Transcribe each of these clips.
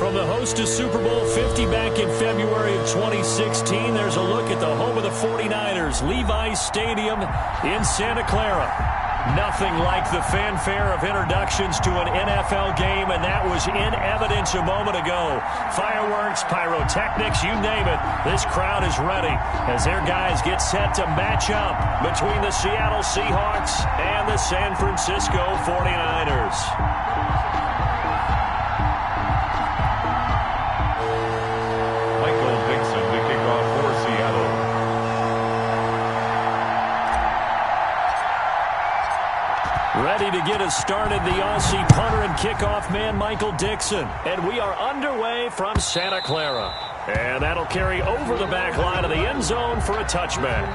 From the host to Super Bowl 50 back in February of 2016, there's a look at the home of the 49ers, Levi's Stadium in Santa Clara. Nothing like the fanfare of introductions to an NFL game, and that was in evidence a moment ago. Fireworks, pyrotechnics, you name it. This crowd is ready as their guys get set to match up between the Seattle Seahawks and the San Francisco 49ers. Ready to get us started, the Aussie punter and kickoff man, Michael Dixon. And we are underway from Santa Clara. And that'll carry over the back line of the end zone for a touchback.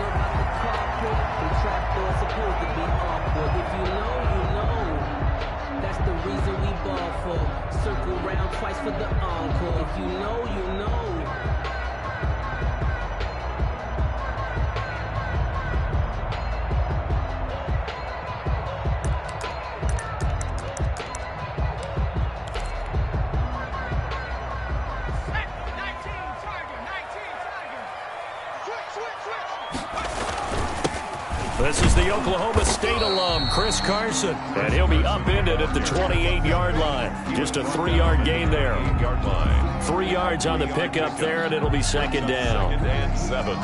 That's the reason we ball for. Circle round twice for the encore. If you know, you know. This is the Oklahoma State alum, Chris Carson, and he'll be upended at the 28-yard line. Just a 3-yard gain there. 3 yards on the pickup there, and it'll be second down. Second and 7.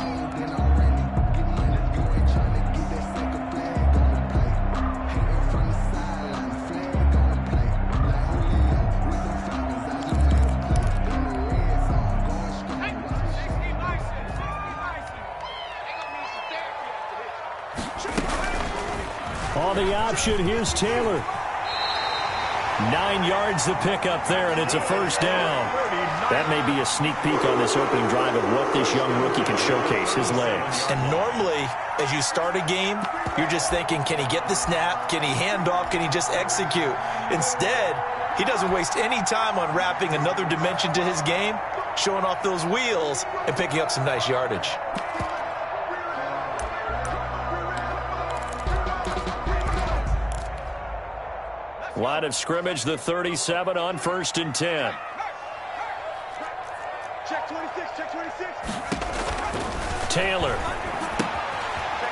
On the option, here's Taylor. 9 yards the pickup there, and it's a first down. That may be a sneak peek on this opening drive of what this young rookie can showcase, his legs. And normally, as you start a game, you're just thinking, can he get the snap? Can he hand off? Can he just execute? Instead, he doesn't waste any time on wrapping another dimension to his game, showing off those wheels, and picking up some nice yardage. Line of scrimmage, the 37 on 1st and 10. Check 26, check 26. Taylor.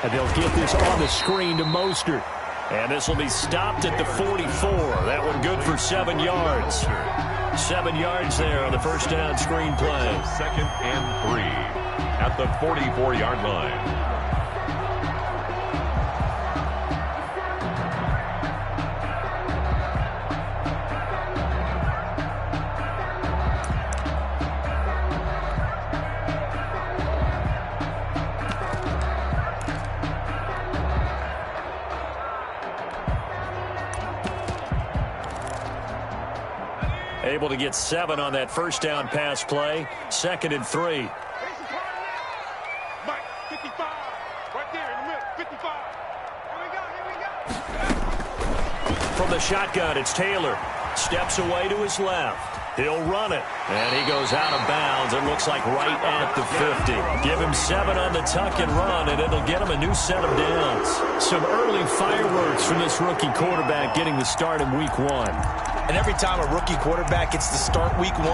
And they'll get this on the screen to Mostert. And this will be stopped at the 44. That one good for 7 yards. 7 yards there on the first down screen play. 2nd and 3 at the 44-yard line. Able to get 7 on that first down pass play. 2nd and 3. Mike, 55. Right there in the middle. 55. Here we go. From the shotgun, it's Taylor. Steps away to his left. He'll run it. And he goes out of bounds. It looks like right at the 50. Give him 7 on the tuck and run, and it'll get him a new set of downs. Some early fireworks from this rookie quarterback getting the start in week 1. And every time a rookie quarterback gets to start week 1,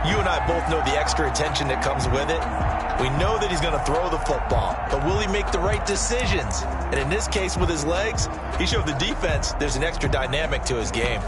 you and I both know the extra attention that comes with it. We know that he's going to throw the football, but will he make the right decisions? And in this case, with his legs, he showed the defense there's an extra dynamic to his game.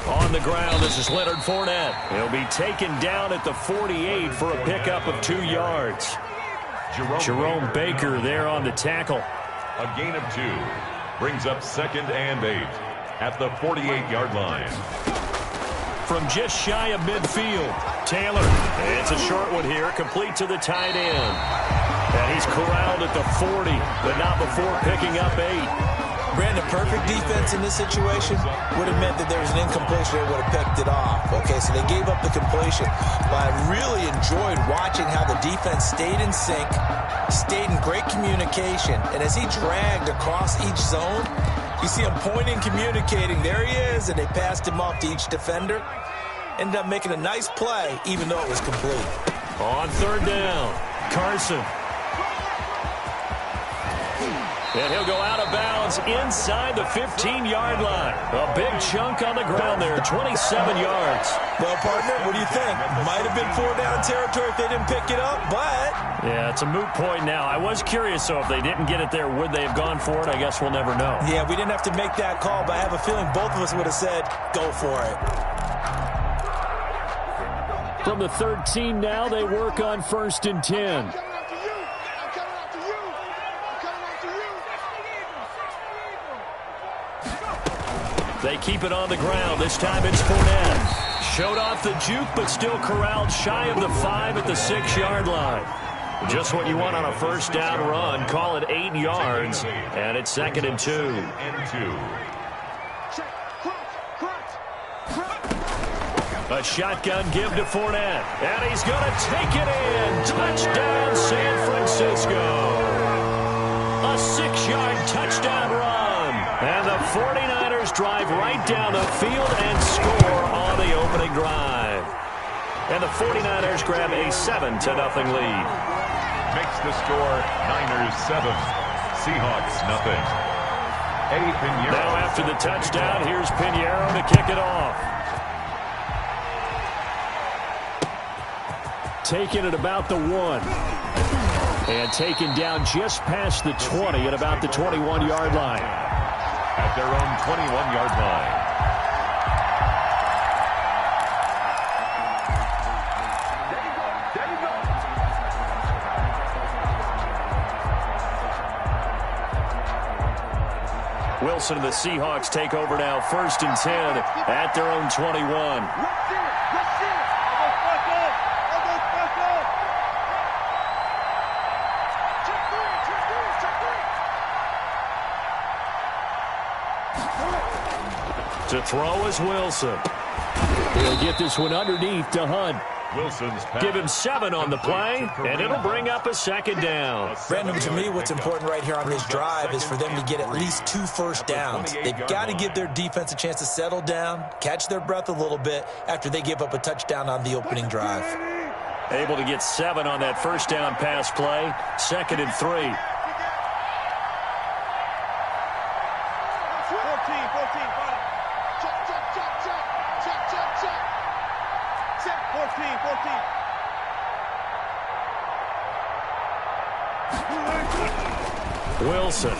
On the ground, this is Leonard Fournette. He'll be taken down at the 48 for a pickup of 2 yards. Jerome Baker there on the tackle. A gain of 2 brings up 2nd and 8 at the 48-yard line. From just shy of midfield, Taylor. It's a short one here, complete to the tight end. And he's corralled at the 40, but not before picking up 8. Brandon, perfect defense in this situation would have meant that there was an incompletion. They would have picked it off. Okay, so they gave up the completion. But I really enjoyed watching how the defense stayed in sync, stayed in great communication. And as he dragged across each zone, you see him pointing, communicating. There he is, and they passed him off to each defender. ended up making a nice play, even though it was complete. On third down, Carson. And he'll go out of bounds inside the 15-yard line. A big chunk on the ground there, 27 yards. Well, partner, what do you think? Might have been 4-down territory if they didn't pick it up, but... Yeah, it's a moot point now. I was curious, so if they didn't get it there, would they have gone for it? I guess we'll never know. Yeah, we didn't have to make that call, but I have a feeling both of us would have said, go for it. From the 13 now, they work on 1st and 10. They keep it on the ground. This time it's Fournette. Showed off the juke, but still corralled shy of the 5 at the 6-yard line. Just what you want on a first down run. Call it 8 yards, and it's 2nd and 2. A shotgun give to Fournette, and he's going to take it in. Touchdown, San Francisco. A 6-yard touchdown run, and the 49ers drive right down the field and score on the opening drive. And the 49ers grab a 7-0 lead. Makes the score Niners 7, Seahawks nothing. Now after the touchdown, here's Pinheiro to kick it off. Taken at about the 1. And taken down just past the 20 at about the 21-yard line. At their own 21-yard line. Wilson and the Seahawks take over now, 1st and 10 at their own 21. To throw is Wilson. He'll get this one underneath to Hunt. Wilson's pass. Give him 7 on the play, and it'll bring up a 2nd down. Brandon, to me, what's important right here on this drive is for them to get at least 2 first downs. They've got to give their defense a chance to settle down, catch their breath a little bit after they give up a touchdown on the opening drive. Able to get 7 on that first down pass play. 2nd and 3. 14. Wilson.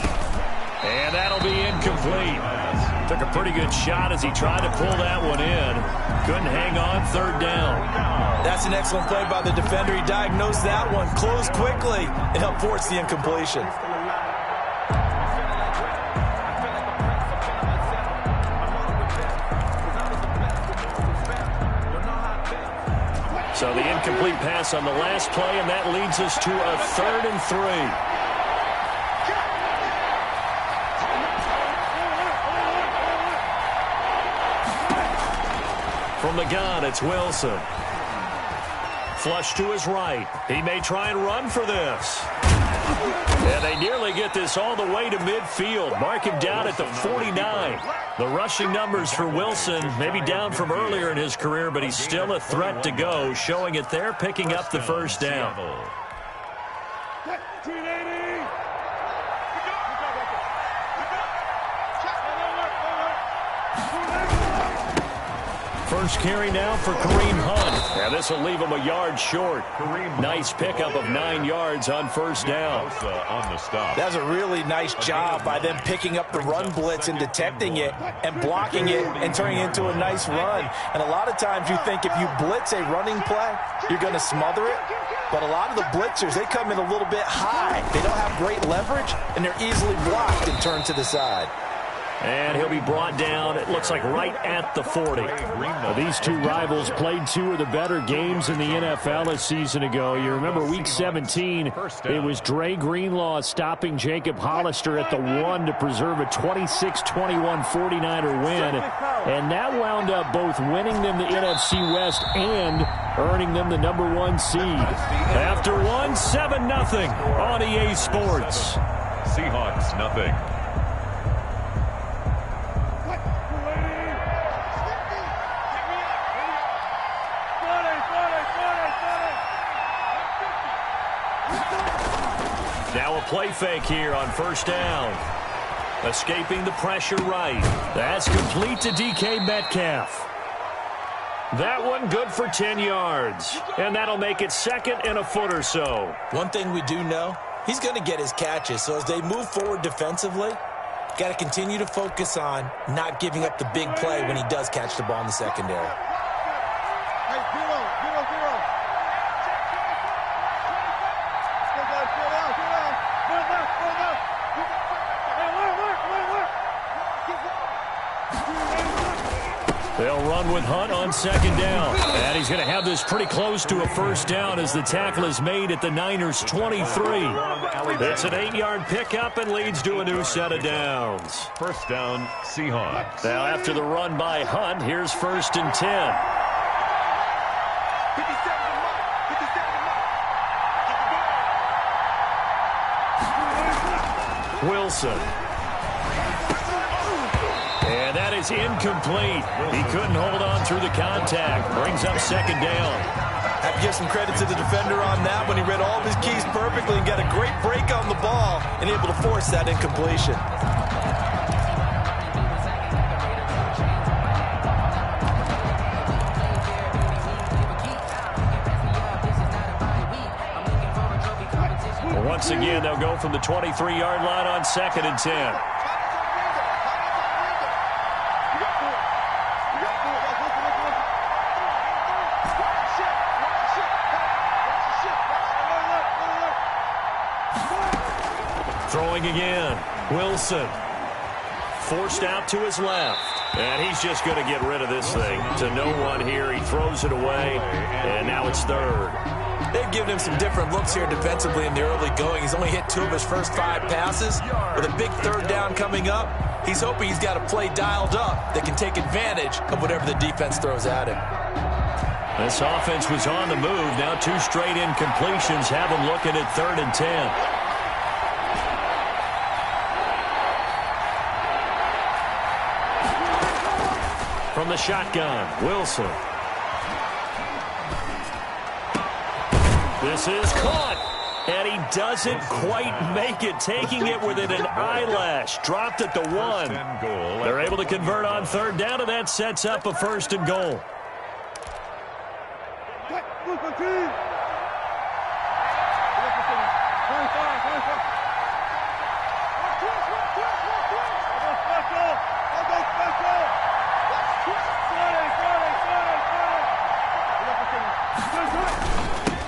And that'll be incomplete. Took a pretty good shot as he tried to pull that one in. Couldn't hang on, 3rd down. That's an excellent play by the defender. He diagnosed that one, closed quickly, and helped force the incompletion. So the incomplete pass on the last play, and that leads us to a 3rd and 3. From the gun, it's Wilson. Flush to his right. He may try and run for this. And they nearly get this all the way to midfield. Mark him down at the 49. The rushing numbers for Wilson maybe down from earlier in his career, but he's still a threat to go, showing it there, picking up the first down. First carry now for Kareem Hunt. And this will leave him a yard short. Nice pickup of 9 yards on first down. On the stop. That's a really nice job by them picking up the run blitz and detecting it and blocking it and turning it into a nice run. And a lot of times you think if you blitz a running play, you're going to smother it. But a lot of the blitzers, they come in a little bit high. They don't have great leverage, and they're easily blocked and turned to the side. And he'll be brought down, it looks like, right at the 40. These two rivals played 2 of the better games in the NFL a season ago. You remember Week 17, it was Dre Greenlaw stopping Jacob Hollister at the 1 to preserve a 26-21 49er win. And that wound up both winning them the NFC West and earning them the #1 seed. After 1, 7-0 on EA Sports. Seahawks nothing. Now a play fake here on first down. Escaping the pressure right. That's complete to DK Metcalf. That one good for 10 yards. And that'll make it second and a foot or so. One thing we do know, he's going to get his catches. So as they move forward defensively, got to continue to focus on not giving up the big play when he does catch the ball in the secondary. Hey, zero. They'll run with Hunt on second down. And he's going to have this pretty close to a first down as the tackle is made at the Niners' 23. It's an 8-yard pickup and leads to a new set of downs. First down, Seahawks. Now after the run by Hunt, here's first and 10. 57. Wilson. And that is incomplete. He couldn't hold on through the contact. Brings up second down. Have to give some credit to the defender on that when he read all of his keys perfectly and got a great break on the ball and able to force that incompletion. Once again, they'll go from the 23-yard line on second and 10. Throwing again. Wilson. Forced out to his left. And he's just going to get rid of this thing. To no one here. He throws it away. And now it's third. They've given him some different looks here defensively in the early going. He's only hit 2 of his first 5 passes. With a big third down coming up, he's hoping he's got a play dialed up that can take advantage of whatever the defense throws at him. This offense was on the move. Now 2 straight incompletions have him looking at third and 10. From the shotgun, Wilson. This is caught. And he doesn't quite make it, taking it within an eyelash. Dropped at the 1. They're able to convert on third down, and that sets up a first and goal.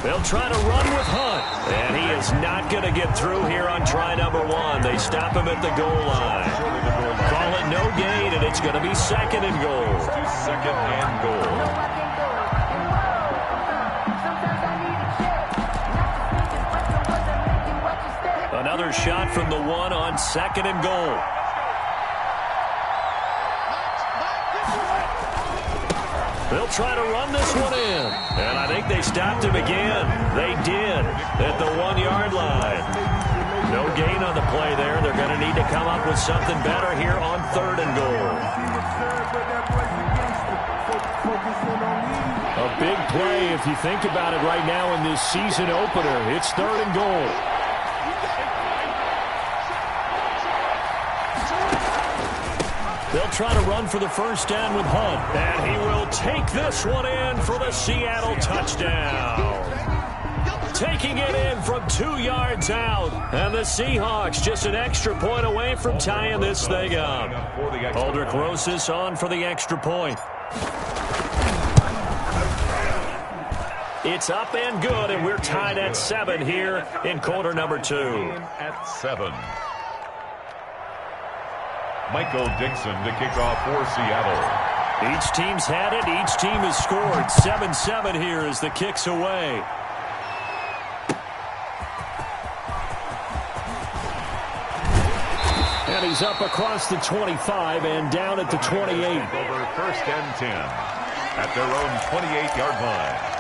They'll try to run with Hunt, and he is not going to get through here on try number 1. They stop him at the goal line. Call it no gain, and it's going to be second and goal. Second and goal. Another shot from the 1 on second and goal. They'll try to run this one in. And I think they stopped him again. They did at the 1-yard line. No gain on the play there. They're going to need to come up with something better here on third and goal. A big play if you think about it right now in this season opener. It's third and goal. They'll try to run for the first down with Hunt. And he will take this one in for the Seattle touchdown. Taking it in from 2 yards out. And the Seahawks just an extra point away from tying this thing up. Aldrich Rosas on for the extra point. It's up and good, and we're tied at 7 here in quarter number 2. At 7. Michael Dixon to kick off for Seattle. Each team's had it. Each team has scored. 7-7 here as the kick's away. And he's up across the 25 and down at the 28. Over first and 10 at their own 28-yard line.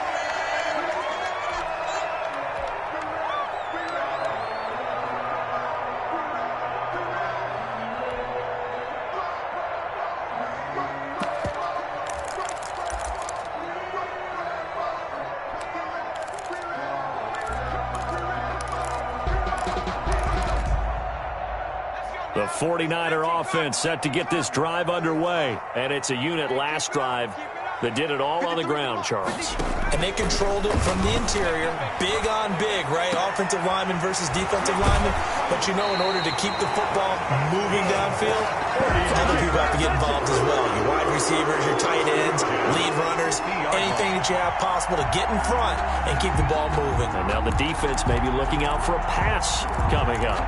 The 49er offense set to get this drive underway. And it's a unit last drive that did it all on the ground, Charles. And they controlled it from the interior. Big on big, right? Offensive lineman versus defensive lineman. But you know, in order to keep the football moving downfield, other people have to get involved as well. Your wide receivers, your tight ends, lead runners, anything that you have possible to get in front and keep the ball moving. And now the defense may be looking out for a pass coming up.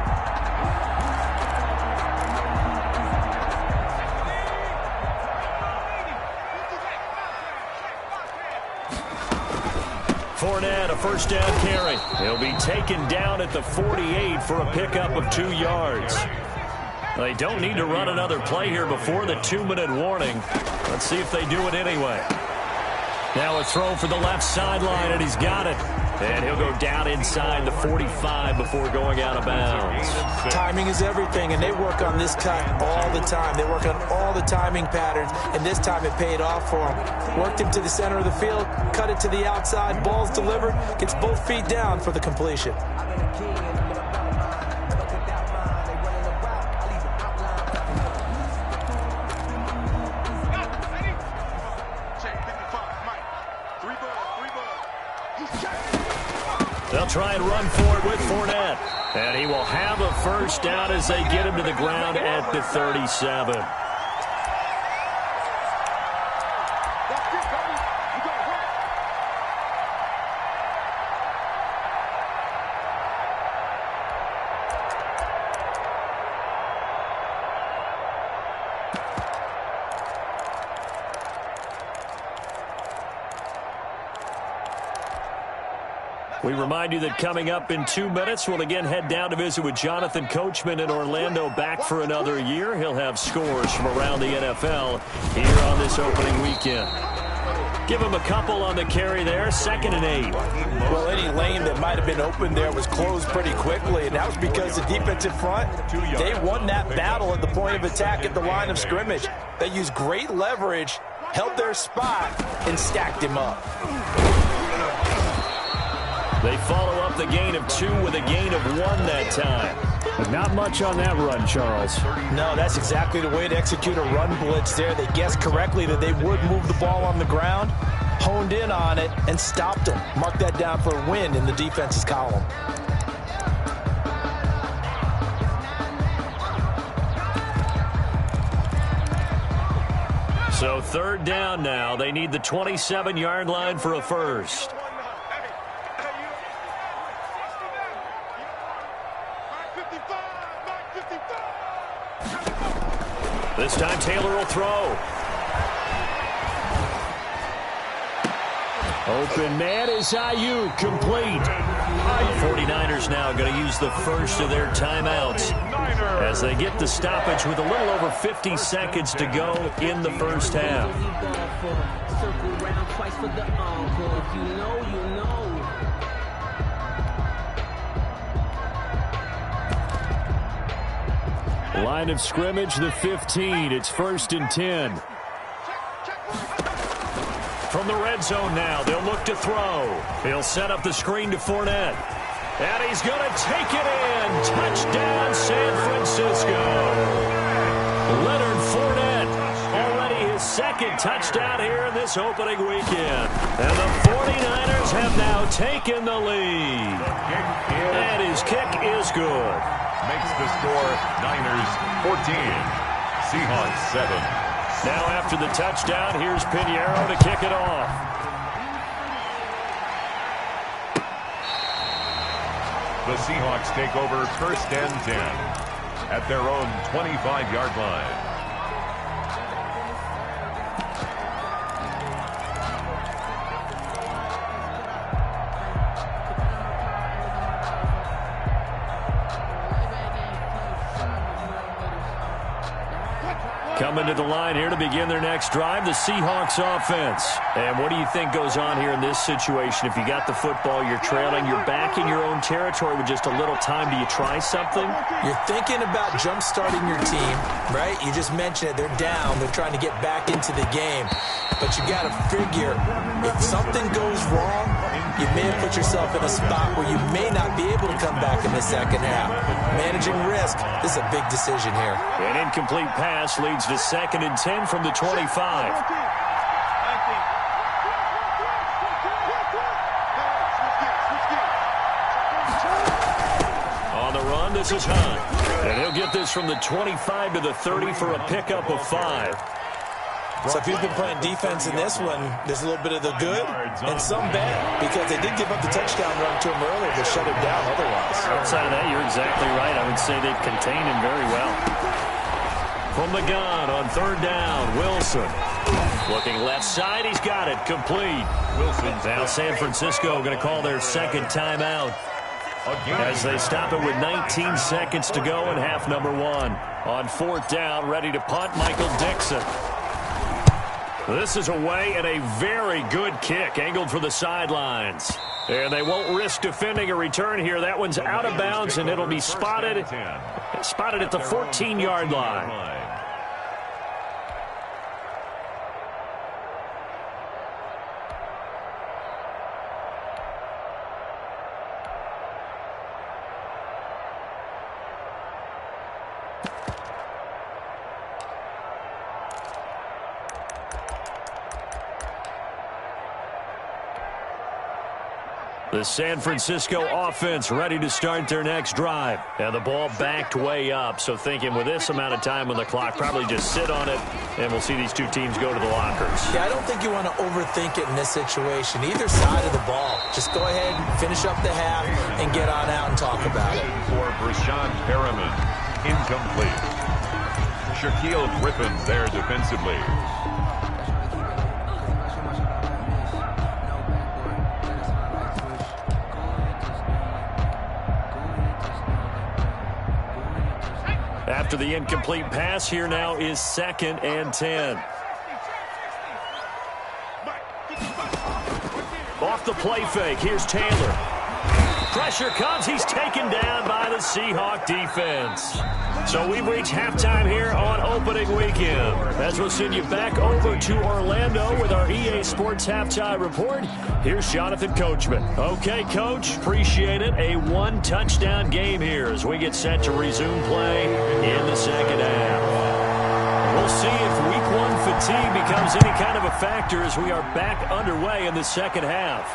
Fournette, a first down carry. He'll be taken down at the 48 for a pickup of 2 yards. They don't need to run another play here before the 2-minute warning. Let's see if they do it anyway. Now a throw for the left sideline, and he's got it. And he'll go down inside the 45 before going out of bounds. Timing is everything, and they work on this cut all the time. They work on all the timing patterns, and this time it paid off for him. Worked him to the center of the field, cut it to the outside, ball's delivered, gets both feet down for the completion. They'll try and run for it with Fournette. And he will have a first down as they get him to the ground at the 37. We remind you that coming up in 2 minutes, we'll again head down to visit with Jonathan Coachman in Orlando, back for another year. He'll have scores from around the NFL here on this opening weekend. Give him a couple on the carry there, 2nd and 8. Well, any lane that might have been open there was closed pretty quickly, and that was because the defensive front, they won that battle at the point of attack at the line of scrimmage. They used great leverage, held their spot, and stacked him up. They follow up the gain of 2 with a gain of 1 that time. But not much on that run, Charles. No, that's exactly the way to execute a run blitz there. They guessed correctly that they would move the ball on the ground, honed in on it, and stopped them. Mark that down for a win in the defense's column. So 3rd down now. They need the 27-yard line for a first. This time Taylor will throw. Open man is Ayuk, complete. The 49ers now going to use the first of their timeouts as they get the stoppage with a little over 50 seconds to go in the first half. Line of scrimmage, the 15. It's 1st and 10. From the red zone now, they'll look to throw. He'll set up the screen to Fournette. And he's going to take it in. Touchdown, San Francisco. Leonard Fournette, already his 2nd touchdown here in this opening weekend. And the 49ers have now taken the lead. And his kick is good. Makes the score Niners 14, Seahawks 7. Now after the touchdown, here's Pinheiro to kick it off. The Seahawks take over 1st and 10 at their own 25-yard line. Coming to the line here to begin their next drive, the Seahawks offense. And what do you think goes on here in this situation? If you got the football, you're trailing, you're back in your own territory with just a little time. Do you try something? You're thinking about jump-starting your team, right? You just mentioned it. They're down. They're trying to get back into the game. But you got to figure, if something goes wrong, you may have put yourself in a spot where you may not be able to come back in the second half. Managing risk, this is a big decision here. An incomplete pass leads to 2nd and 10 from the 25. On the run, this is Hunt. And he'll get this from the 25 to the 30 for a pickup of 5. So if you've been playing defense in this one, there's a little bit of the good and some bad, because they did give up the touchdown run to him earlier to shut him down otherwise. Outside of that, you're exactly right. I would say they've contained him very well. From the gun on 3rd down, Wilson. Looking left side, he's got it. Complete. Wilson. Now San Francisco going to call their 2nd timeout as they stop it with 19 seconds to go in half number 1. On 4th down, ready to punt, Michael Dixon. This is away and a very good kick, angled for the sidelines. And they won't risk defending a return here. That one's out of bounds, and it'll be spotted at the 14-yard line. The San Francisco offense ready to start their next drive. And the ball backed way up. So thinking with this amount of time on the clock, probably just sit on it, and we'll see these two teams go to the lockers. Yeah, I don't think you want to overthink it in this situation. Either side of the ball. Just go ahead and finish up the half and get on out and talk about it. For Brashad Perriman, incomplete. Shaquille Griffin there defensively. After the incomplete pass, here now is 2nd and 10. Off the play fake, here's Taylor. Pressure comes, he's taken down by the Seahawk defense. So we've reached halftime here on opening weekend. As we'll send you back over to Orlando with our EA Sports Halftime Report. Here's Jonathan Coachman. Okay, Coach, appreciate it. A 1-touchdown game here as we get set to resume play in the second half. We'll see if week 1 fatigue becomes any kind of a factor as we are back underway in the second half.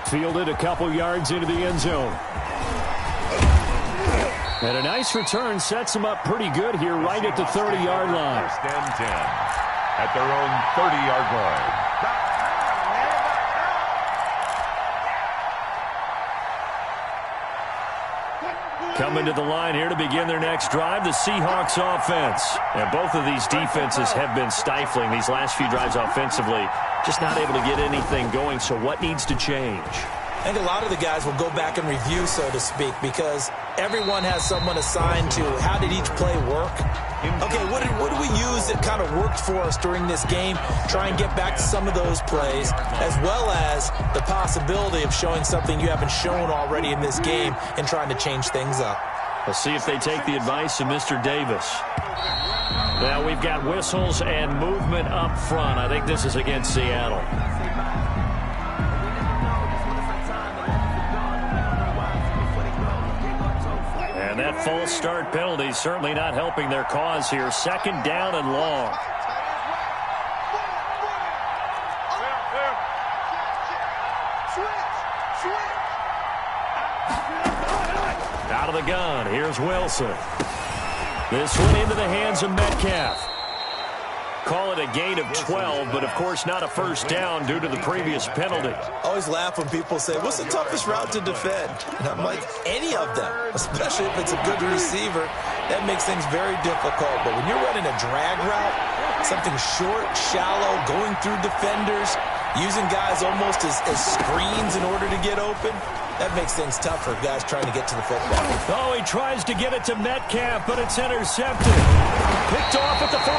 Fielded a couple yards into the end zone. And a nice return sets them up pretty good here right at the 30-yard line. 1st and 10 at their own 30-yard line. Coming to the line here to begin their next drive, the Seahawks offense. And both of these defenses have been stifling these last few drives offensively. Just not able to get anything going, so what needs to change? I think a lot of the guys will go back and review, so to speak, because everyone has someone assigned to how did each play work. Okay, what do we use that kind of worked for us during this game? Try and get back to some of those plays, as well as the possibility of showing something you haven't shown already in this game and trying to change things up. Let's see if they take the advice of Mr. Davis. Now we've got whistles and movement up front. I think this is against Seattle. And that false start penalty certainly not helping their cause here. 2nd down and long. Out of the gun, here's Wilson. This one into the hands of Metcalf. Call it a gain of 12, but of course not a first down due to the previous penalty. I always laugh when people say, what's the toughest route to defend? And I'm like, any of them, especially if it's a good receiver. That makes things very difficult. But when you're running a drag route, something short, shallow, going through defenders, using guys almost as screens in order to get open, that makes things tough for guys trying to get to the football. Oh, he tries to get it to Metcalf, but it's intercepted. Picked off at the 49.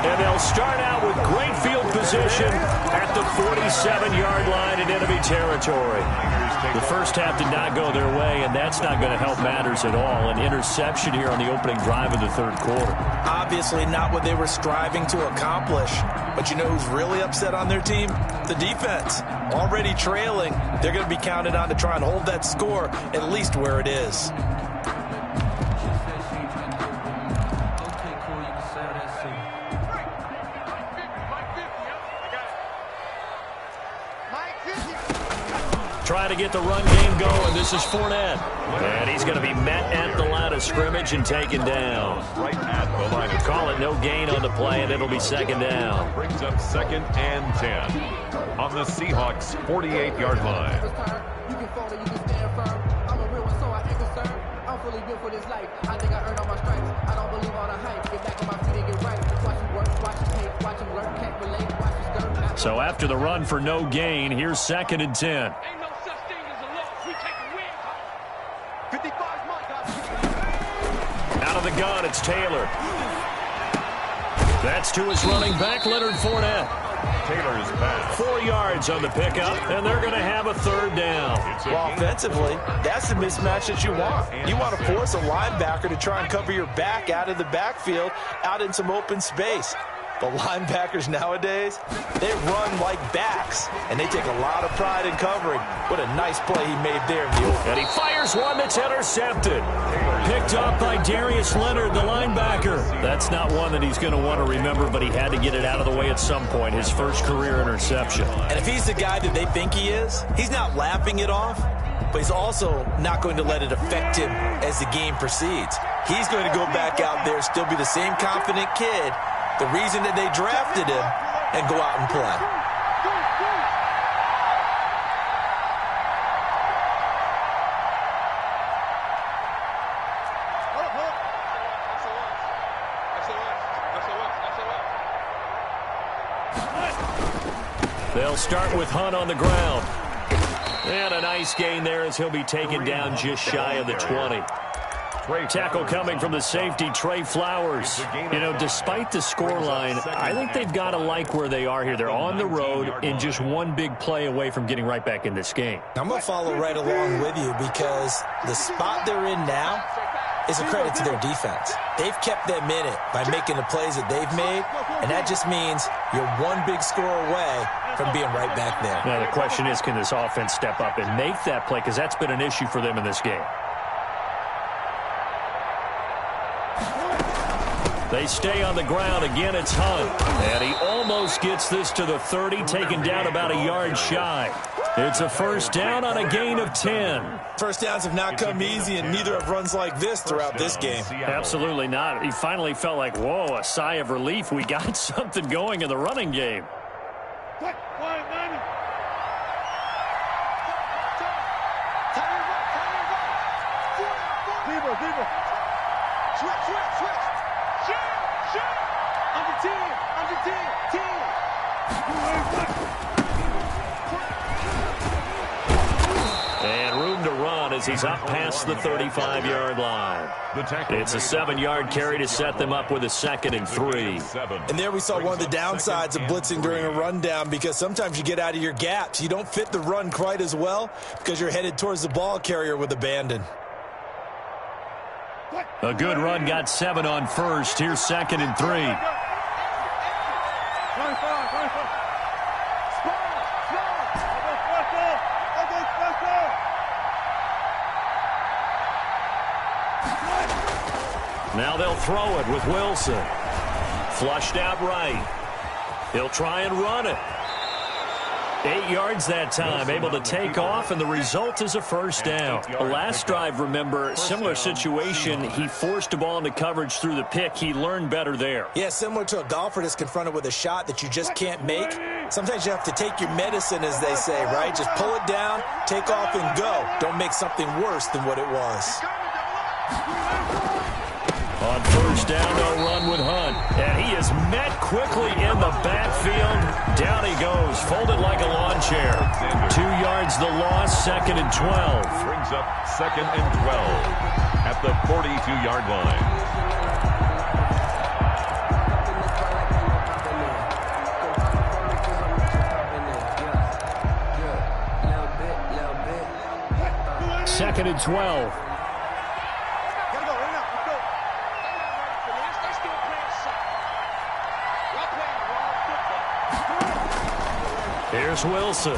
And they'll start out with great field position at the 47-yard line in enemy territory. The first half did not go their way, and that's not going to help matters at all. An interception here on the opening drive of the third quarter. Obviously not what they were striving to accomplish. But you know who's really upset on their team? The defense. Already trailing. They're going to be counted on to try and hold that score at least where it is. Trying to get the run game going. This is Fournette. And he's going to be met at the line of scrimmage and taken down. Right at the line. Call it no gain on the play, and it'll be second down. Brings up 2nd and 10 on the Seahawks 48-yard line. You can fall or you can stand firm. I'm a real one, so I ain't concerned. I'm fully built for this life. I think I earned all my stripes. I don't believe all the hype. Get back on my feet and get right. Watch you work, watch you hate, watch you learn, can't relate, watch you skirt. So after the run for no gain, here's 2nd and 10. Out of the gun, it's Taylor. That's to his running back, Leonard Fournette. Taylor's pass. 4 yards on the pickup, and they're going to have a third down. Well, offensively, that's the mismatch that you want. You want to force a linebacker to try and cover your back out of the backfield, out in some open space. But linebackers nowadays, they run like backs, and they take a lot of pride in covering. What a nice play he made there in the open. And he fires one that's intercepted. Picked up by Darius Leonard, the linebacker. That's not one that he's going to want to remember, but he had to get it out of the way at some point. His first career interception. And if he's the guy that they think he is, he's not laughing it off, but he's also not going to let it affect him as the game proceeds. He's going to go back out there, still be the same confident kid, the reason that they drafted him, and go out and play. They'll start with Hunt on the ground. And a nice gain there as he'll be taken down just shy of the 20. Tackle coming from the safety, Trey Flowers. You know, despite the scoreline, I think they've got to like where they are here. They're on the road and just one big play away from getting right back in this game. I'm going to follow right along with you because the spot they're in now is a credit to their defense. They've kept them in it by making the plays that they've made, and that just means you're one big score away from being right back there. Now, the question is, can this offense step up and make that play? Because that's been an issue for them in this game. They stay on the ground. Again, it's Hunt. And he almost gets this to the 30, taken down about a yard shy. It's a first down on a gain of 10. First downs have not come easy, and neither have runs like this throughout this game. Absolutely not. He finally felt like, whoa, a sigh of relief. We got something going in the running game. And room to run as he's up past the 35-yard line. It's a 7-yard carry to set them up with a 2nd and 3. And there we saw one of the downsides of blitzing during a rundown, because sometimes you get out of your gaps. You don't fit the run quite as well because you're headed towards the ball carrier with abandon. A good run got 7 on first. Here's 2nd and 3. Now they'll throw it with Wilson. Flushed out right. He'll try and run it. 8 yards that time, able to take off, and the result is a first down. The last drive, remember, similar situation. He forced a ball into coverage through the pick. He learned better there. Yeah, similar to a golfer that's confronted with a shot that you just can't make. Sometimes you have to take your medicine, as they say, right? Just pull it down, take off, and go. Don't make something worse than what it was. On first down, they'll run with Hunt. And he is met quickly in the backfield. Down he goes, folded like a lawn chair. 2 yards the loss, 2nd and 12. Brings up 2nd and 12 at the 42-yard line. 2nd and 12. Gotta go, right now. Let's go. Here's Wilson.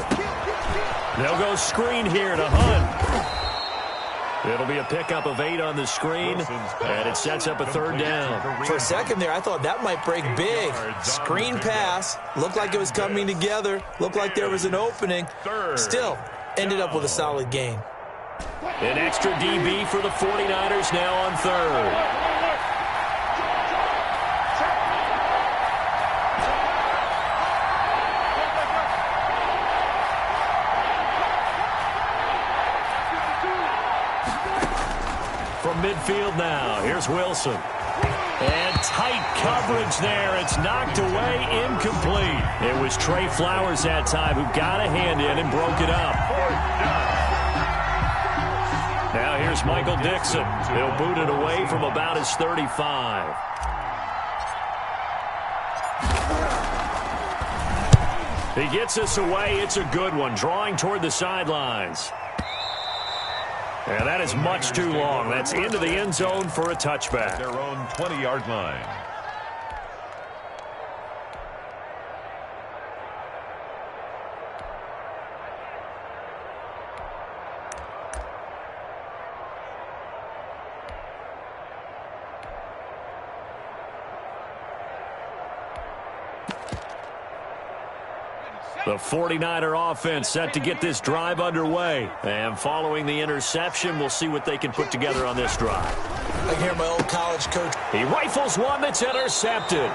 They'll go screen here to Hunt. It'll be a pickup of 8 on the screen, and it sets up a 3rd down. For a second there, I thought that might break big. Screen pass. Looked like it was coming together. Looked like there was an opening. Still, ended up with a solid gain. An extra DB for the 49ers now on 3rd. From midfield now, here's Wilson. And tight coverage there. It's knocked away, incomplete. It was Trey Flowers that time who got a hand in and broke it up. Now here's Michael Dixon. He'll boot it away from about his 35. He gets us away. It's a good one, drawing toward the sidelines. And that is much too long. That's into the end zone for a touchback. Their own 20-yard line. The 49er offense set to get this drive underway. And following the interception, we'll see what they can put together on this drive. I hear my old college coach. He rifles one that's intercepted.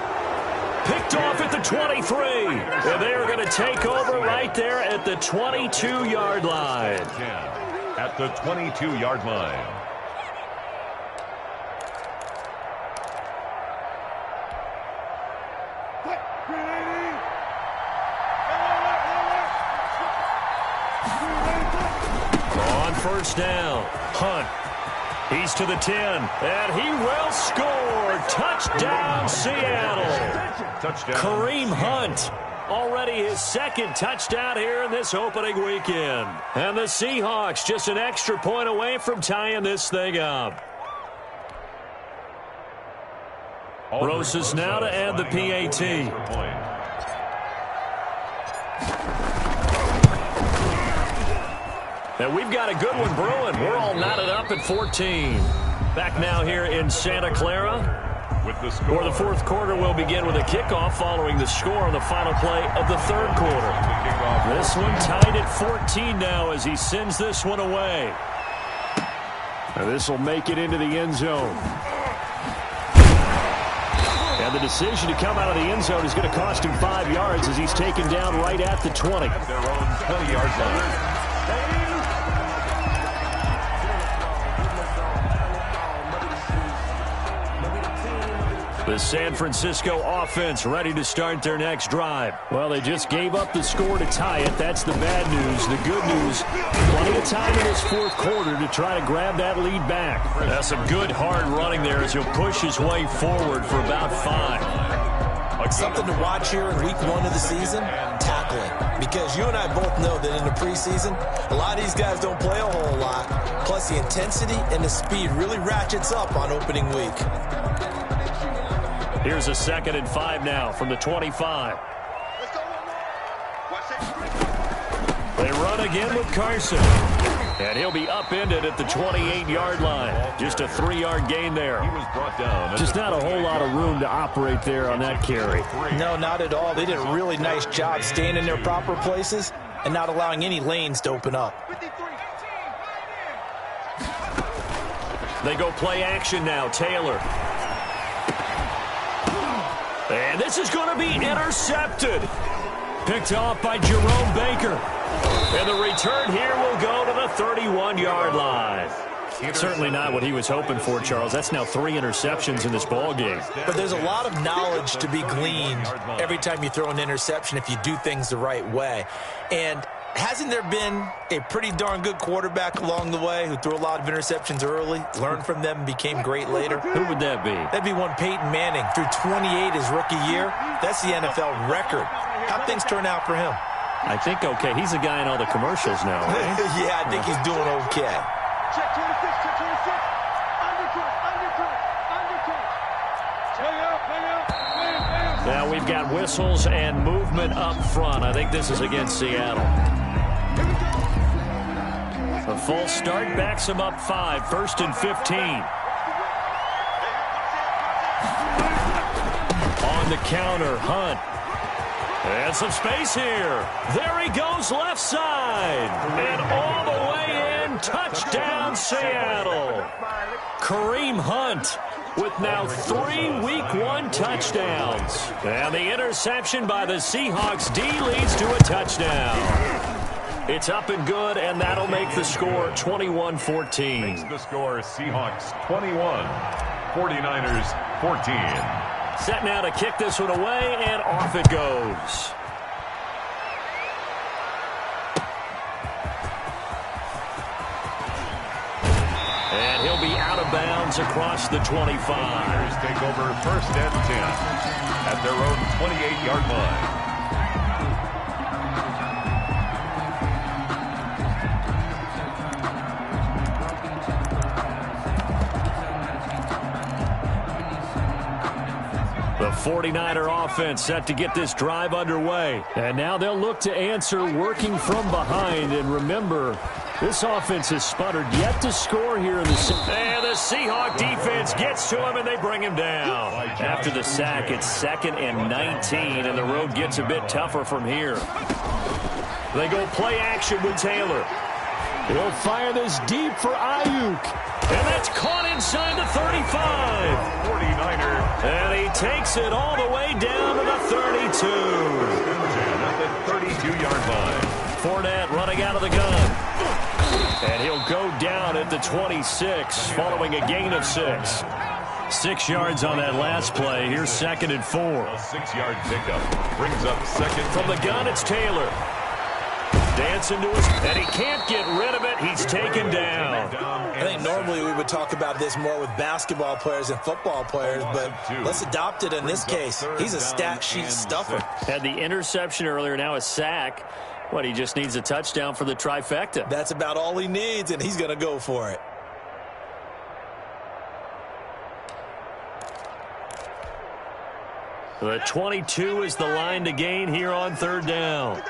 Picked off at the 23. And they are going to take over right there at the 22-yard line. At the 22-yard line. First down. Hunt. He's to the 10. And he will score. Touchdown, Seattle. Touchdown. Kareem Hunt. Already his 2nd touchdown here in this opening weekend. And the Seahawks just an extra point away from tying this thing up. Rosas now to add the PAT. And we've got a good one brewing. We're all knotted up at 14. Back now here in Santa Clara. For the 4th quarter, we'll begin with a kickoff following the score on the final play of the 3rd quarter. This one tied at 14 now as he sends this one away. And this will make it into the end zone. And the decision to come out of the end zone is going to cost him 5 yards as he's taken down right at the 20. At their own 20-yard line. The San Francisco offense ready to start their next drive. Well, they just gave up the score to tie it. That's the bad news. The good news, plenty of time in this 4th quarter to try to grab that lead back. That's some good hard running there as he'll push his way forward for about 5. Something to watch here in week 1 of the season, tackling. Because you and I both know that in the preseason, a lot of these guys don't play a whole lot. Plus the intensity and the speed really ratchets up on opening week. Here's a 2nd and 5 now from the 25. They run again with Carson. And he'll be upended at the 28-yard line. Just a 3-yard gain there. He was brought down. Just not a whole lot of room to operate there on that carry. No, not at all. They did a really nice job staying in their proper places and not allowing any lanes to open up. They go play action now. Taylor. And this is going to be intercepted. Picked off by Jerome Baker. And the return here will go to the 31-yard line. Certainly not what he was hoping for, Charles. That's now 3 interceptions in this ball game. But there's a lot of knowledge to be gleaned every time you throw an interception if you do things the right way. And hasn't there been a pretty darn good quarterback along the way who threw a lot of interceptions early, learned from them, and became great later? Who would that be? That'd be one Peyton Manning. Threw 28 his rookie year. That's the NFL record. How'd things turn out for him? I think okay. He's a guy in all the commercials now, right? Yeah, I think he's doing okay. Check 26, check 26. Undercut. Hang out. Now we've got whistles and movement up front. I think this is against Seattle. A false start backs him up 5, 1st and 15. On the counter, Hunt. And some space here. There he goes left side. And all the way in. Touchdown, Seattle. Kareem Hunt with now 3 Week 1 touchdowns. And the interception by the Seahawks D leads to a touchdown. It's up and good, and that'll make the score 21-14. Makes the score Seahawks 21, 49ers 14. Set now to kick this one away, and off it goes. And he'll be out of bounds across the 25. Niners take over 1st and 10 at their own 28-yard line. The 49er offense set to get this drive underway. And now they'll look to answer working from behind. And remember, this offense has sputtered yet to score here in the... And the Seahawk defense gets to him, and they bring him down. After the sack, it's 2nd and 19, and the road gets a bit tougher from here. They go play action with Taylor. He'll fire this deep for Ayuk. And that's caught inside the 35. 49er. And he takes it all the way down to the 32. At the 32-yard line. Fournette running out of the gun. And he'll go down at the 26, following a gain of 6. 6 yards on that last play. Here's 2nd and 4. A 6-yard pickup brings up 2nd. From the gun, it's Taylor. Dancing to his, and he can't get rid of it. He's taken down. I think normally we would talk about this more with basketball players and football players, but let's adopt it in this case. He's a stat sheet stuffer. Had the interception earlier, now a sack. What, he just needs a touchdown for the trifecta. That's about all he needs, and he's going to go for it. The 22 is the line to gain here on 3rd down.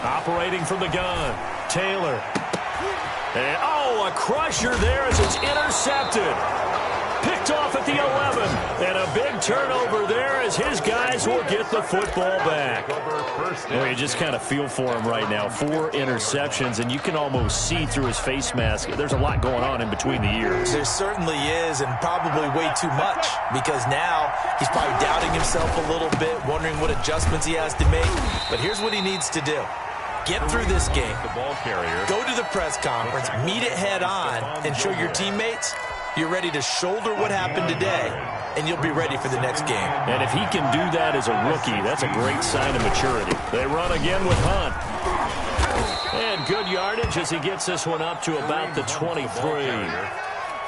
Operating from the gun, Taylor. And, a crusher there as it's intercepted. Picked off at the 11. And a big turnover there as his guys will get the football back. Well, you just kind of feel for him right now. 4 interceptions, and you can almost see through his face mask. There's a lot going on in between the ears. There certainly is, and probably way too much, because now he's probably doubting himself a little bit, wondering what adjustments he has to make. But here's what he needs to do. Get through this game. The ball carrier. Go to the press conference, meet it head on, and show your teammates you're ready to shoulder what happened today, and you'll be ready for the next game. And if he can do that as a rookie, that's a great sign of maturity. They run again with Hunt. And good yardage as he gets this one up to about the 23.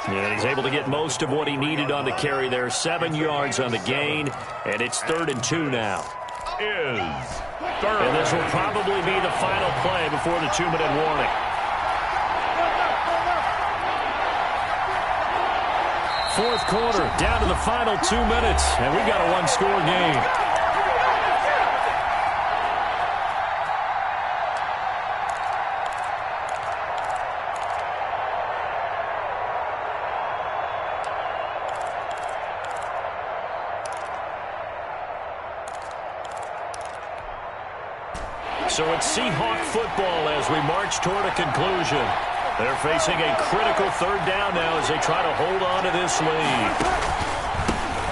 And he's able to get most of what he needed on the carry there. 7 yards on the gain, and it's 3rd and 2 now. And this will probably be the final play before the 2-minute warning. Fourth quarter, down to the final 2 minutes, and we got a 1-score game. So it's Seahawk football as we march toward a conclusion. They're facing a critical 3rd down now as they try to hold on to this lead.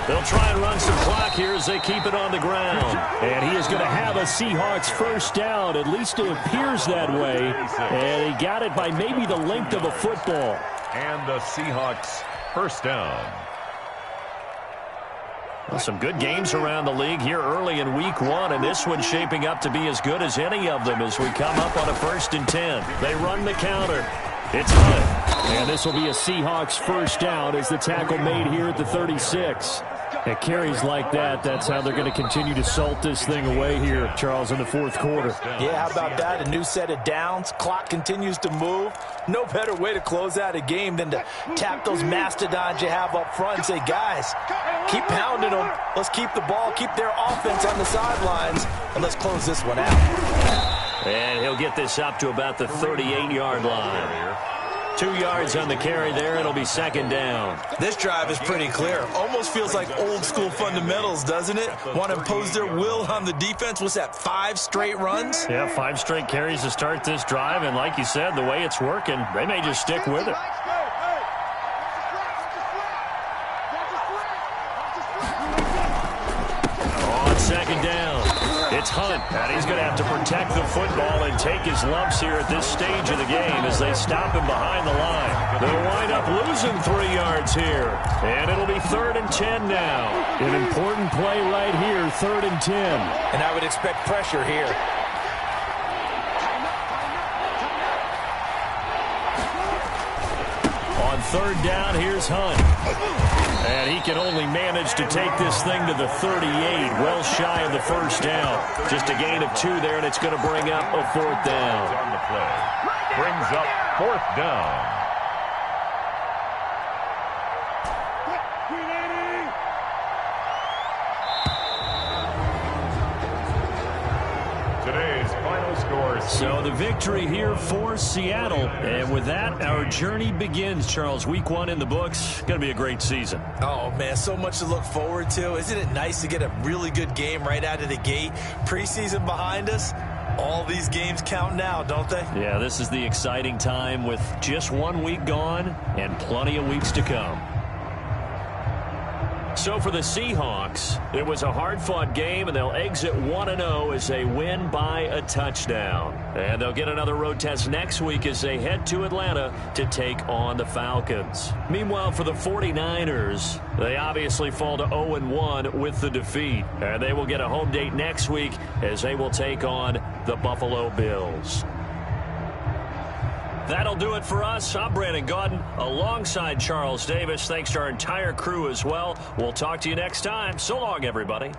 They'll try and run some clock here as they keep it on the ground. And he is going to have a Seahawks 1st down. At least it appears that way. And he got it by maybe the length of a football. And the Seahawks 1st down. Well, some good games around the league here early in Week 1, and this one's shaping up to be as good as any of them as we come up on a 1st and 10. They run the counter. It's Hunt. And this will be a Seahawks 1st down as the tackle made here at the 36. At carries like that, that's how they're going to continue to salt this thing away here, Charles, in the fourth quarter. Yeah, how about that? A new set of downs. Clock continues to move. No better way to close out a game than to tap those mastodons you have up front and say, guys, keep pounding them. Let's keep the ball, keep their offense on the sidelines, and let's close this one out. And he'll get this up to about the 38-yard line. 2 yards on the carry there. It'll be second down. This drive is pretty clear. Almost feels like old school fundamentals, doesn't it? Want to impose their will on the defense. What's that, 5 straight runs? Yeah, 5 straight carries to start this drive. And like you said, the way it's working, they may just stick with it. On second down, it's Hunt. And he's going to have to protect the football and take his lumps here at this stage of the game as they stop him behind the line. They'll wind up losing 3 yards here. And it'll be 3rd and 10 now. An important play right here, 3rd and 10. And I would expect pressure here. On 3rd down, here's Hunt. And he can only manage to take this thing to the 38, well shy of the first down. Just a gain of 2 there, and it's going to bring up a 4th down. On the play. Brings up 4th down. Today's final score. So the victory here for Seattle. And with that, our journey begins, Charles. Week 1 in the books. Going to be a great season. Oh, man, so much to look forward to. Isn't it nice to get a really good game right out of the gate? Preseason behind us. All these games count now, don't they? Yeah, this is the exciting time with just 1 week gone and plenty of weeks to come. So for the Seahawks, it was a hard-fought game, and they'll exit 1-0 as they win by a touchdown. And they'll get another road test next week as they head to Atlanta to take on the Falcons. Meanwhile, for the 49ers, they obviously fall to 0-1 with the defeat. And they will get a home date next week as they will take on the Buffalo Bills. That'll do it for us. I'm Brandon Gaudin alongside Charles Davis. Thanks to our entire crew as well. We'll talk to you next time. So long, everybody.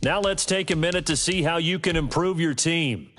Now let's take a minute to see how you can improve your team.